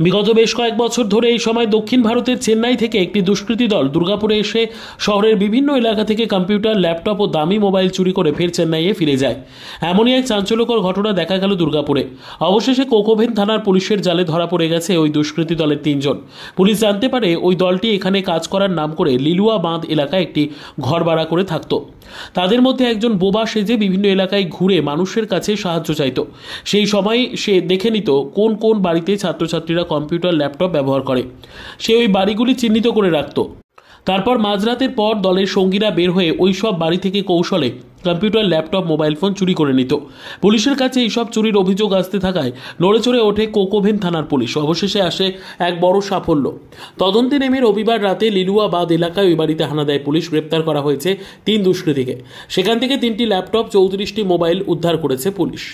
বিগত বেশ কয়েক বছর ধরে এই সময় দক্ষিণ ভারতের চেন্নাই থেকে একটি দুষ্কৃতী দল দুর্গাপুরে এসে শহরের বিভিন্ন এলাকা থেকে কম্পিউটার, ল্যাপটপ ও দামি মোবাইল চুরি করে ফের চেন্নাইয়ে ফিরে যায়। এমনই এক চাঞ্চল্যকর ঘটনা দেখা গেল দুর্গাপুরে। অবশেষে কোকোভেন থানার পুলিশের জালে ধরা পড়ে গেছে ওই দুষ্কৃতী দলের 3 জন। পুলিশ জানতে পারে ওই দলটি এখানে কাজ করার নাম করে লিলুয়া বাঁধ এলাকায় একটি ঘর ভাড়া করে থাকত। তাদের মধ্যে একজন বোবা সেজে বিভিন্ন এলাকায় ঘুরে মানুষের কাছে সাহায্য চাইত। সেই সময় সে দেখে নিত কোন কোন বাড়িতে ছাত্রছাত্রীরা কম্পিউটার, ল্যাপটপ ব্যবহার করে। সে ওই বাড়িগুলি চিহ্নিত করে রাখত। তারপর মাঝরাতের পর দলের সঙ্গীরা বের হয়ে ওই সব বাড়ি থেকে কৌশলে কম্পিউটার, ল্যাপটপ, মোবাইল ফোন চুরি করে নিত। পুলিশের কাছে এইসব চুরির অভিযোগ আসতে থাকায় নড়েচড়ে ওঠে কোকোভেন থানার পুলিশ। অবশেষে আসে এক বড় সাফল্য। তদন্তে নেমে রবিবার রাতে লিলুয়া বাঁধ এলাকায় ওই বাড়িতে হানা দেয় পুলিশ। গ্রেপ্তার করা হয়েছে 3 দুষ্কৃতীকে। সেখান থেকে 3টি ল্যাপটপ, 34টি মোবাইল উদ্ধার করেছে পুলিশ।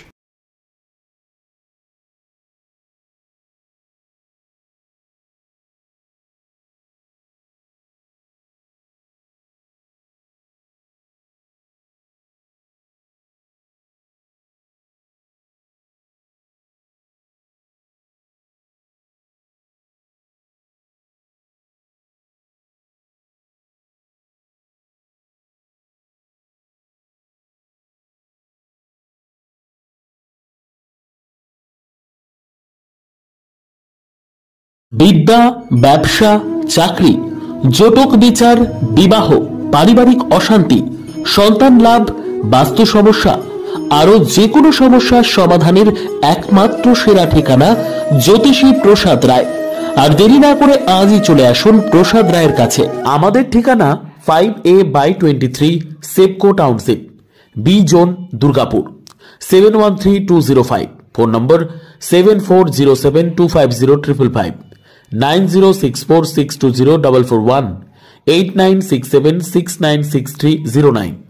বিদ্যা, ব্যবসা, চাকরি, জটক বিচার, বিবাহ, পারিবারিক অশান্তি, সন্তান লাভ, বাস্তু সমস্যা, আরো যে কোনো সমস্যার সমাধানের একমাত্র সেরা ঠিকানা জ্যোতিষী প্রসাদ রায়। আর দেরি না করে আজই চলে আসুন প্রসাদ রায়ের কাছে। আমাদের ঠিকানা 5A/23 Sepco township, B zone, Durgapur, 713205। Phone number 7407250555, 9064620441, 8967696309।